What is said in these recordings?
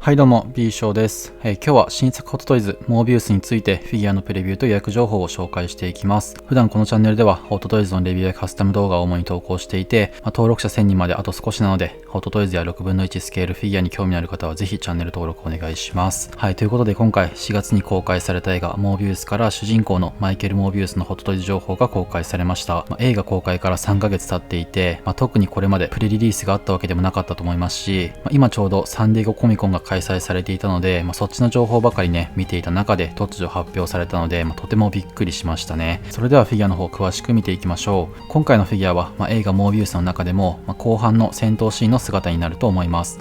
はいどうも B 賞です、今日は新作ホットトイズモービウスについてフィギュアのプレビューと予約情報を紹介していきます。普段このチャンネルではホットトイズのレビューやカスタム動画を主に投稿していて、登録者1000人まであと少しなのでホットトイズや6分の1スケールフィギュアに興味のある方はぜひチャンネル登録お願いします。はい、ということで今回4月に公開された映画モービウスから主人公のマイケル・モービウスのホットトイズ情報が公開されました。映画公開から3ヶ月経っていて、特にこれまでプレリリースがあったわけでもなかったと思いますし、今ちょうどサンディエゴコミコンが開催されていたので、そっちの情報ばかりね見ていた中で突如発表されたので、とてもびっくりしましたね。それではフィギュアの方詳しく見ていきましょう。今回のフィギュアは、映画モービウスの中でも、後半の戦闘シーンの姿になると思います。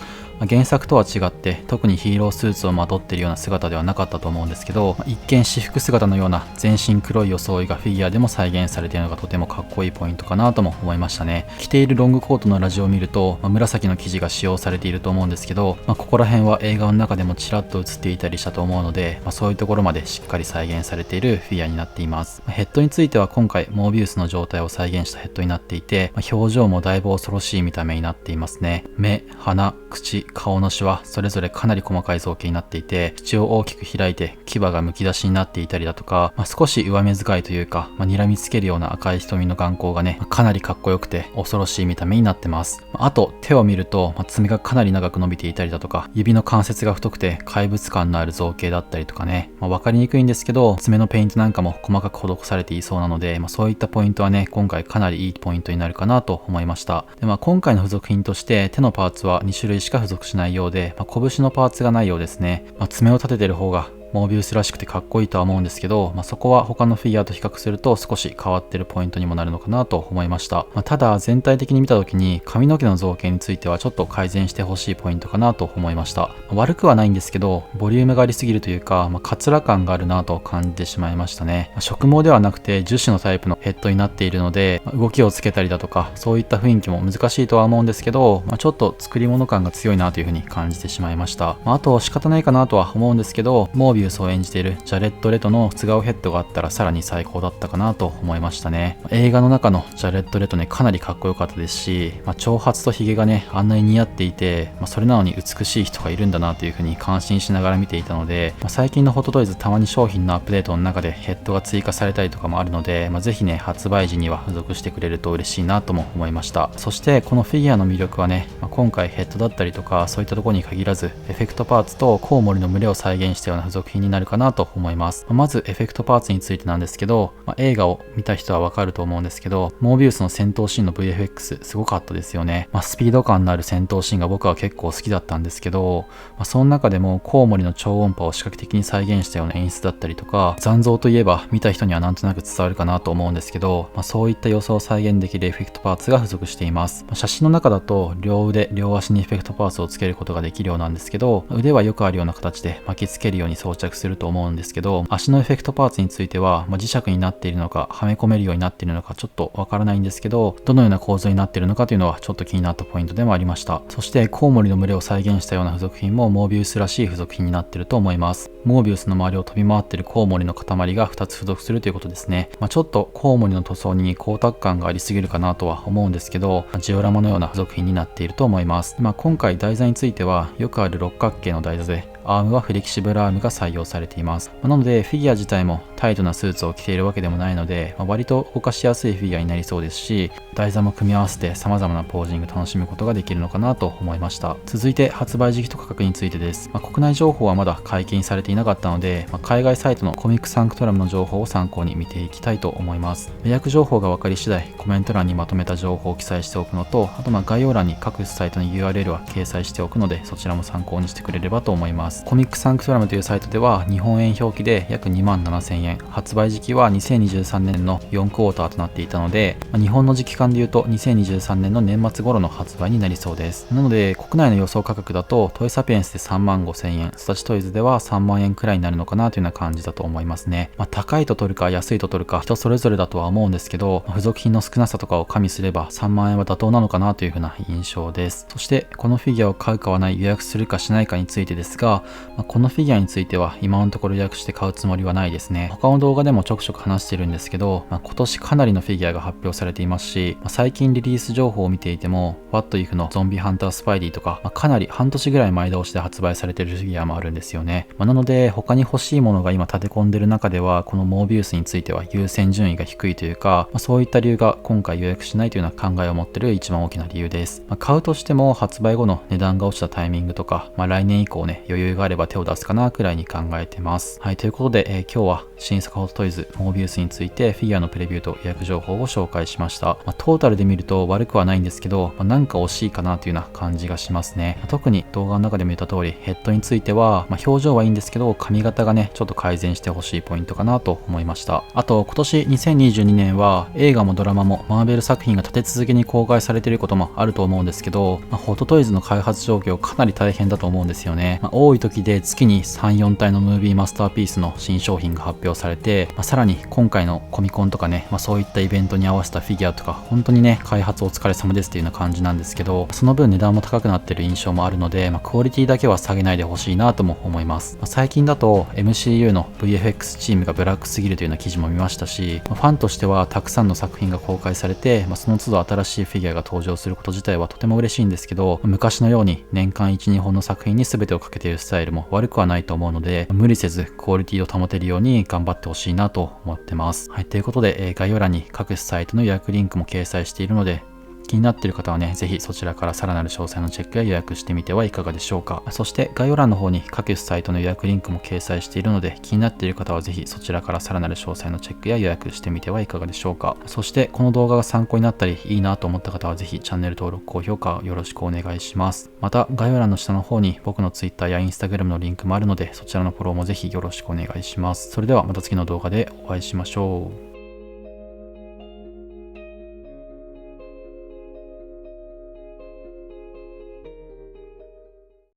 原作とは違って特にヒーロースーツをまとっているような姿ではなかったと思うんですけど、一見私服姿のような全身黒い装いがフィギュアでも再現されているのがとてもかっこいいポイントかなとも思いましたね。着ているロングコートのラジオを見ると、紫の生地が使用されていると思うんですけど、ここら辺は映画の中でもちらっと映っていたりしたと思うので、そういうところまでしっかり再現されているフィギュアになっています。ヘッドについては今回モービウスの状態を再現したヘッドになっていて、表情もだいぶ恐ろしい見た目になっていますね。目、鼻、口、顔のシワそれぞれかなり細かい造形になっていて、口を大きく開いて牙がむき出しになっていたりだとか、少し上目遣いというか、睨みつけるような赤い瞳の眼光がね、かなりかっこよくて恐ろしい見た目になってます。あと手を見ると、爪がかなり長く伸びていたりだとか、指の関節が太くて怪物感のある造形だったりとかね、分かりにくいんですけど爪のペイントなんかも細かく施されていそうなので、そういったポイントはね今回かなりいいポイントになるかなと思いました。で、今回の付属品として手のパーツは2種類しか付属しないようで、拳のパーツがないようですね。爪を立ててる方がモービウスらしくてかっこいいとは思うんですけど、そこは他のフィギュアと比較すると少し変わってるポイントにもなるのかなと思いました。ただ全体的に見た時に髪の毛の造形についてはちょっと改善してほしいポイントかなと思いました。悪くはないんですけどボリュームがありすぎるというか、カツラ感があるなと感じてしまいましたね。植毛ではなくて樹脂のタイプのヘッドになっているので、動きをつけたりだとかそういった雰囲気も難しいとは思うんですけど、ちょっと作り物感が強いなというふうに感じてしまいました。あと仕方ないかなとは思うんですけど、モービウスを演じているジャレット・レトの素顔ヘッドがあったらさらに最高だったかなと思いましたね。映画の中のジャレット・レトねかなりかっこよかったですし、長髪とヒゲがねあんなに似合っていて、それなのに美しい人がいるんだなというふうに感心しながら見ていたので、最近のホットトイズたまに商品のアップデートの中でヘッドが追加されたりとかもあるので、ぜひね発売時には付属してくれると嬉しいなとも思いました。そしてこのフィギュアの魅力はね、今回ヘッドだったりとかそういったところに限らずエフェクトパーツとコウモリの群れを再現したような付属品になるかなと思います。まずエフェクトパーツについてなんですけど、映画を見た人はわかると思うんですけど、モービウスの戦闘シーンの VFX すごかったですよね。スピード感のある戦闘シーンが僕は結構好きだったんですけど、その中でもコウモリの超音波を視覚的に再現したような演出だったりとか、残像といえば見た人にはなんとなく伝わるかなと思うんですけど、そういった様子を再現できるエフェクトパーツが付属しています。写真の中だと両腕両足にエフェクトパーツをつけることができるようなんですけど、腕はよくあるような形で巻きつけるように装着すると思うんですけど、足のエフェクトパーツについては、磁石になっているのかはめ込めるようになっているのかちょっとわからないんですけど、どのような構造になっているのかというのはちょっと気になったポイントでもありました。そしてコウモリの群れを再現したような付属品もモービウスらしい付属品になっていると思います。モービウスの周りを飛び回っているコウモリの塊が2つ付属するということですね。ちょっとコウモリの塗装に光沢感がありすぎるかなとは思うんですけど、ジオラマのような付属品になっていると思います。今回台座についてはよくある六角形の台座で、アームはフレキシブルアームが採用されています。なのでフィギュア自体もタイトなスーツを着ているわけでもないので、割と動かしやすいフィギュアになりそうですし、台座も組み合わせて様々なポージング楽しむことができるのかなと思いました。続いて発売時期と価格についてです。国内情報はまだ解禁されていなかったので、海外サイトのコミックサンクトラムの情報を参考に見ていきたいと思います。予約情報が分かり次第コメント欄にまとめた情報を記載しておくのと、あと概要欄に各サイトの URL は掲載しておくので、そちらも参考にしてくれればと思います。コミックサンクトラムというサイトでは日本円表記で約27,000円、発売時期は2023年の4クォーターとなっていたので、日本の時期間でいうと2023年の年末頃の発売になりそうです。なので国内の予想価格だとトイサピエンスで35,000円、スタチトイズでは3万円くらいになるのかなというような感じだと思いますね。高いと取るか安いと取るか人それぞれだとは思うんですけど、付属品の少なさとかを加味すれば3万円は妥当なのかなというふうな印象です。そしてこのフィギュアを買うかはない、予約するかしないかについてですが、が、このフィギュアについては今のところ予約して買うつもりはないですね。他の動画でもちょくちょく話しているんですけど、今年かなりのフィギュアが発表されていますし、最近リリース情報を見ていても What If のゾンビハンタースパイディとか、かなり半年ぐらい前倒しで発売されているフィギュアもあるんですよね。なので他に欲しいものが今立て込んでいる中ではこのモービウスについては優先順位が低いというか、そういった理由が今回予約しないというような考えを持っている一番大きな理由です。買うとしても発売後の値段が落ちたタイミングとか、来年以降ね余裕があれば手を出すかなくらいに考えてます。はい、ということで、今日は新作ホットトイズモービウスについてフィギュアのプレビューと予約情報を紹介しました。トータルで見ると悪くはないんですけど、なんか惜しいかなというような感じがしますね。特に動画の中でも言った通りヘッドについては、表情はいいんですけど髪型がねちょっと改善してほしいポイントかなと思いました。あと今年2022年は映画もドラマもマーベル作品が立て続けに公開されていることもあると思うんですけど、ホットトイズの開発状況かなり大変だと思うんですよね。多い時で月に 3,4 体のムービーマスターピースの新商品が発表されて、さらに今回のコミコンとかね、そういったイベントに合わせたフィギュアとか本当にね開発お疲れ様ですっていうような感じなんですけど、その分値段も高くなってる印象もあるので、クオリティだけは下げないでほしいなとも思います。最近だと MCU の VFX チームがブラックすぎるというような記事も見ましたし、ファンとしてはたくさんの作品が公開されて、その都度新しいフィギュアが登場すること自体はとても嬉しいんですけど、昔のように年間 1,2 本の作品に全てをかけているスタイルも悪くはないと思うので、無理せずクオリティを保てるように頑張ってほしいなと思ってます。はい、ということで、概要欄に各サイトの予約リンクも掲載しているので、気になっている方はね、ぜひそちらからさらなる詳細のチェックや予約してみてはいかがでしょうか。そして概要欄の方に各サイトの予約リンクも掲載しているので、気になっている方はぜひそちらからさらなる詳細のチェックや予約してみてはいかがでしょうか。そしてこの動画が参考になったりいいなと思った方はぜひチャンネル登録、高評価よろしくお願いします。また概要欄の下の方に僕の Twitter や Instagram のリンクもあるので、そちらのフォローもぜひよろしくお願いします。それではまた次の動画でお会いしましょう。